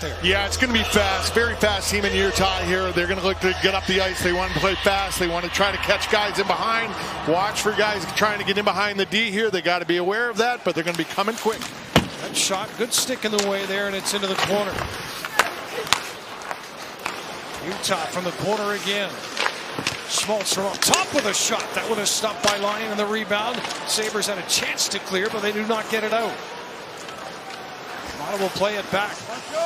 there. Yeah, it's going to be fast, very fast team in Utah here. They're going to look to get up the ice. They want to play fast. They want to try to catch guys in behind. Watch for guys trying to get in behind the D here. They got to be aware of that, but they're going to be coming quick. That shot, good stick in the way there, and it's into the corner. Utah from the corner again. Schmaltz from up top with a shot. That one is stopped by Lyon in the rebound. Sabres had a chance to clear, but they do not get it out. Ottawa will play it back.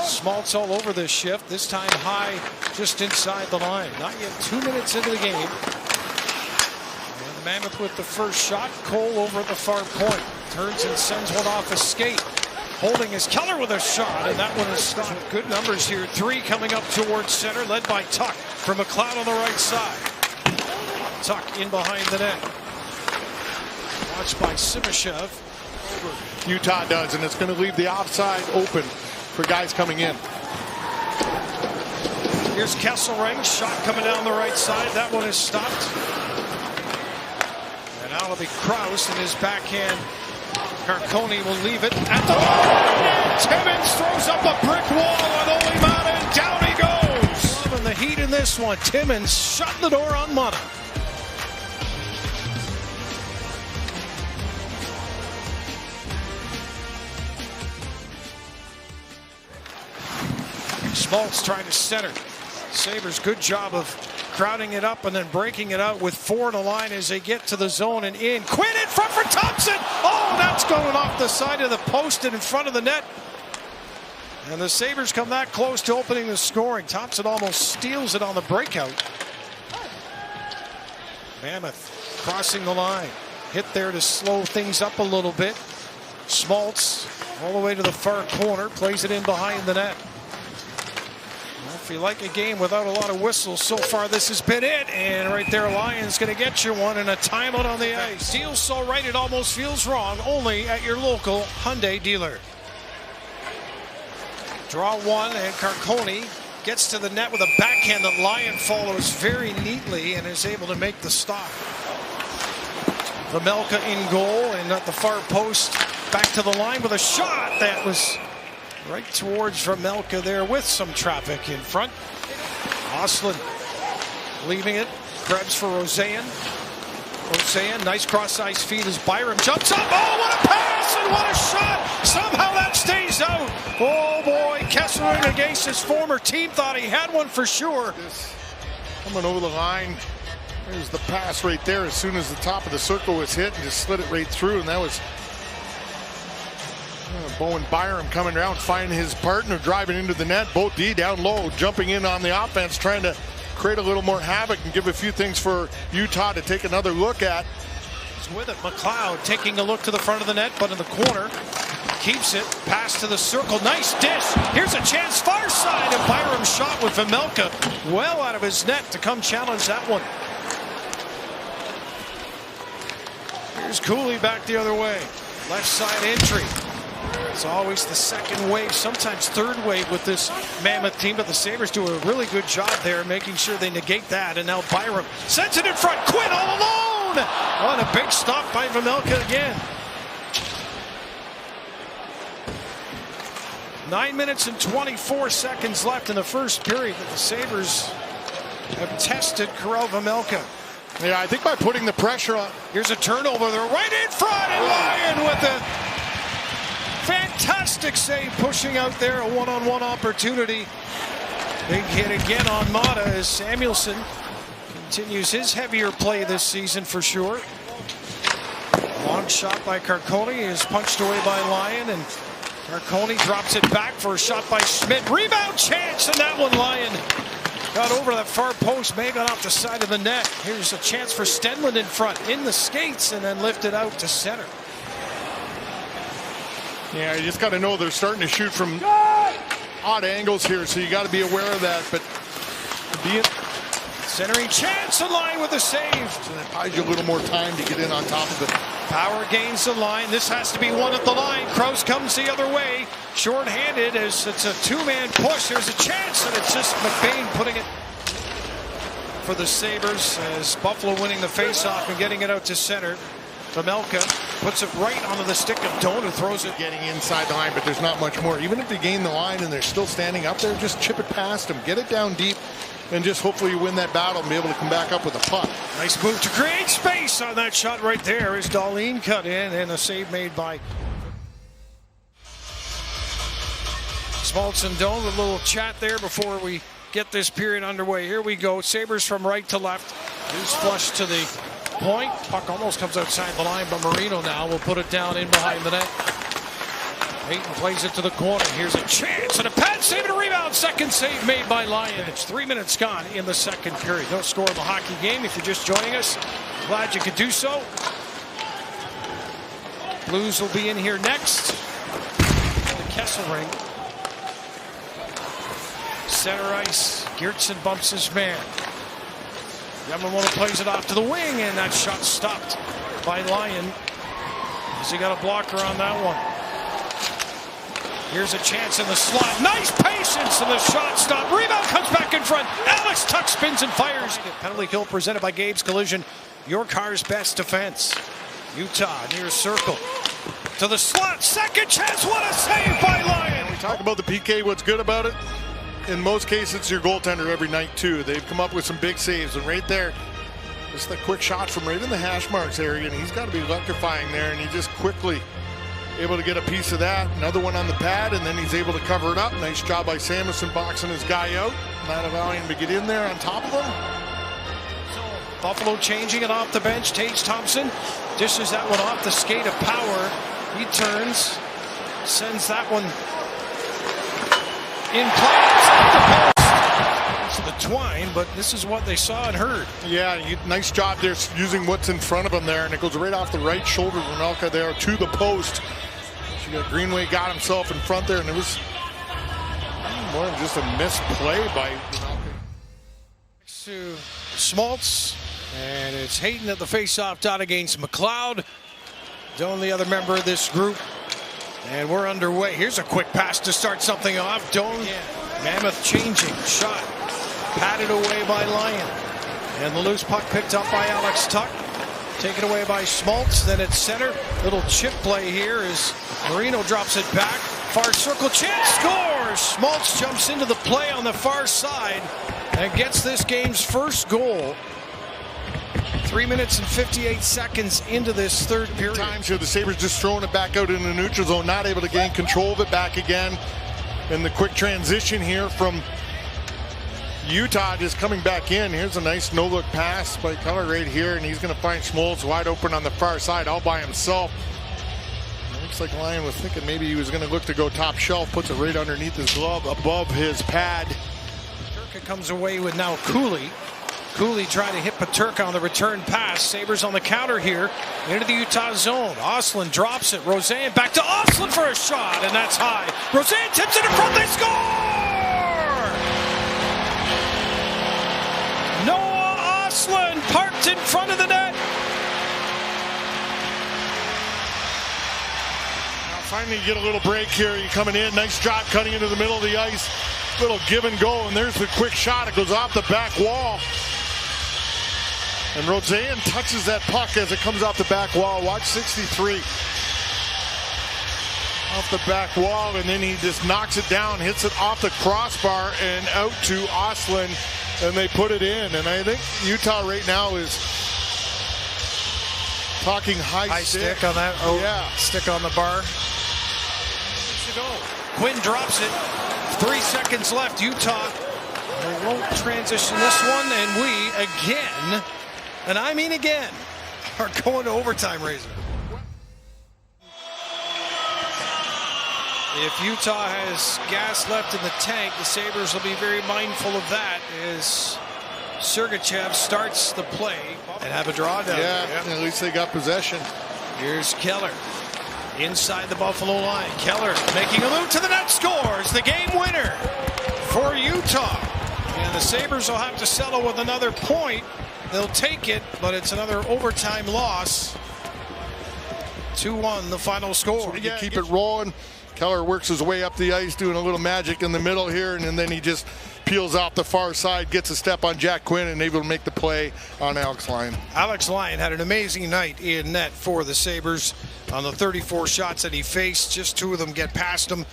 Schmaltz all over this shift. This time high just inside the line. Not yet 2 minutes into the game. And the Mammoth with the first shot. Cole over at the far point. Turns and sends one off a skate. Holding is Keller with a shot, and that one is stopped. Good numbers here. 3 coming up towards center, led by Tuck from McLeod on the right side. Tuck in behind the net. Watched by Simashev. Utah does, and it's going to leave the offside open for guys coming in. Here's Kesselring. Shot coming down the right side. That one is stopped. And now it'll be Krause in his backhand. Carcone will leave it at the line. Timmins throws up a brick wall on Ole Mata, and down he goes. Loving the heat in this one. Timmins shut the door on Mata. Schmaltz trying to center. Sabres, good job of crowding it up and then breaking it out with 4 in a line as they get to the zone and in. Quinn in front for Thompson. Oh, that's going off the side of the post and in front of the net. And the Sabres come that close to opening the scoring. Thompson almost steals it on the breakout. Mammoth crossing the line. Hit there to slow things up a little bit. Schmaltz all the way to the far corner. Plays it in behind the net. If you like a game without a lot of whistles, so far this has been it. And right there, Lyon's going to get you one, and a timeout on the ice. Feels so right, it almost feels wrong. Only at your local Hyundai dealer. Draw one, and Carcone gets to the net with a backhand that Lyon follows very neatly and is able to make the stop. Vejmelka in goal, and at the far post, back to the line with a shot that was right towards Vejmelka there with some traffic in front. Ostlund leaving it. Krebs for Roseanne. Roseanne, nice cross-ice feed as Byram jumps up. Oh, what a pass and what a shot! Somehow that stays out. Oh boy, Kesselring against his former team thought he had one for sure. Coming over the line. There's the pass right there as soon as the top of the circle was hit and just slid it right through, and that was Bowen Byram coming around, finding his partner, driving into the net. Both D down low, jumping in on the offense, trying to create a little more havoc and give a few things for Utah to take another look at. He's with it. McLeod taking a look to the front of the net, but in the corner. Keeps it. Pass to the circle. Nice dish. Here's a chance. Far side. And Byram shot with Vejmelka well out of his net to come challenge that one. Here's Cooley back the other way. Left side entry. It's always the second wave, sometimes third wave with this Mammoth team, but the Sabres do a really good job there making sure they negate that. And now Byram sends it in front. Quinn all alone on a big stop by Vejmelka again. 9 minutes and 24 seconds left in the first period that the Sabres have tested Karel Vejmelka. Yeah, I think by putting the pressure on. Here's a turnover. They're right in front, and Lyon with a fantastic save, pushing out there a one-on-one opportunity. Big hit again on Mata as Samuelsson continues his heavier play this season for sure. Long shot by Carcone is punched away by Lyon, and Carcone drops it back for a shot by Schmidt. Rebound chance, and that one Lyon got over that far post, may have gone off the side of the net. Here's a chance for Stenlund in front, in the skates, and then lifted out to center. Yeah, you just got to know they're starting to shoot from odd angles here, so you got to be aware of that. But centering chance, in line with the save. So that buys you a little more time to get in on top of it. Power gains the line. This has to be one at the line. Krause comes the other way. Short-handed as it's a two-man push. There's a chance, and it's just McBain putting it for the Sabres as Buffalo winning the face-off and getting it out to center. Pamelka puts it right onto the stick of Doan, who throws it. Getting inside the line, but there's not much more. Even if they gain the line and they're still standing up there, just chip it past them, get it down deep, and just hopefully you win that battle and be able to come back up with a puck. Nice move to create space on that shot right there as Darlene cut in, and a save made by Schmaltz and Doan. A little chat there before we get this period underway. Here we go. Sabres from right to left. Loose flush to the point. Puck almost comes outside the line, but Marino now will put it down in behind the net. Clayton plays it to the corner. Here's a chance and a pad save and a rebound. Second save made by Lyon. It's 3 minutes gone in the second period. No score in the hockey game. If you're just joining us, glad you could do so. Blues will be in here next. The Kessel ring. Center ice. Geertsen bumps his man. Yamamoto plays it off to the wing, and that shot stopped by Lyon. As he got a blocker on that one. Here's a chance in the slot. Nice patience, and the shot stopped. Rebound comes back in front. Alex Tuch spins and fires. Penalty kill presented by Gabe's Collision. Your car's best defense. Utah near circle. To the slot. Second chance. What a save by Lyon. We talk about the PK. What's good about it? In most cases, it's your goaltender every night, too. They've come up with some big saves, and right there, just a quick shot from right in the hash marks area, and he's got to be electrifying there, and he just quickly able to get a piece of that. Another one on the pad, and then he's able to cover it up. Nice job by Samuelson boxing his guy out, not allowing him to get in there on top of him. Buffalo changing it off the bench. Tage Thompson dishes that one off the skate of Power. He turns, sends that one in play. To the twine, but this is what they saw and heard. Yeah, nice job there using what's in front of him there, and it goes right off the right shoulder of Pamelka there to the post. Greenway got himself in front there, and it was more than just a misplay by Pamelka. To Schmaltz, and it's Hayton at the face-off dot against McLeod. Doan, the other member of this group, and we're underway. Here's a quick pass to start something off. Doan, Mammoth changing, shot, patted away by Lyon, and the loose puck picked up by Alex Tuch. Taken away by Schmaltz, then it's center. Little chip play here as Marino drops it back. Far circle, chance, scores! Schmaltz jumps into the play on the far side and gets this game's first goal. 3 minutes and 58 seconds into this third period. Times here, the Sabres just throwing it back out in the neutral zone, not able to gain control of it back again. And the quick transition here from Utah just coming back in. Here's a nice no-look pass by Keller right here, and he's going to find Schmaltz wide open on the far side all by himself. It looks like Lyon was thinking maybe he was going to look to go top shelf, puts it right underneath his glove above his pad. Paterka comes away with now Cooley. Cooley trying to hit Paterka on the return pass. Sabres on the counter here into the Utah zone. Ostlund drops it. Rosen back to Ostlund for a shot, and that's high. Rosen tips it in front. They score! Noah Ostlund parked in front of the net. Now finally you get a little break here. You're coming in. Nice job cutting into the middle of the ice. Little give and go, and there's the quick shot. It goes off the back wall. And Rosen touches that puck as it comes off the back wall. Watch 63. Off the back wall, and then he just knocks it down, hits it off the crossbar and out to Ostlund, and they put it in. And I think Utah right now is talking high stick on that. Oh, yeah. Stick on the bar. Quinn drops it. 3 seconds left. Utah, they won't transition this one, and we again, and I mean again, are going to overtime, Razor. If Utah has gas left in the tank, the Sabres will be very mindful of that as Sergachev starts the play and have a drawdown. Yeah, at least they got possession. Here's Keller inside the Buffalo line. Keller making a move to the net, scores the game winner for Utah. And the Sabres will have to settle with another point. They'll take it, but it's another overtime loss. 2-1 the final score. So you keep it rolling. Keller works his way up the ice, doing a little magic in the middle here, and then he just peels out the far side, gets a step on Jack Quinn, and able to make the play on Alex Lyon. Alex Lyon had an amazing night in net for the Sabres. On the 34 shots that he faced, just 2 of them get past him.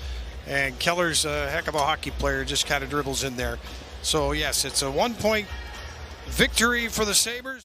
And Keller's a heck of a hockey player, just kind of dribbles in there. So, yes, it's a 1-point victory for the Sabres.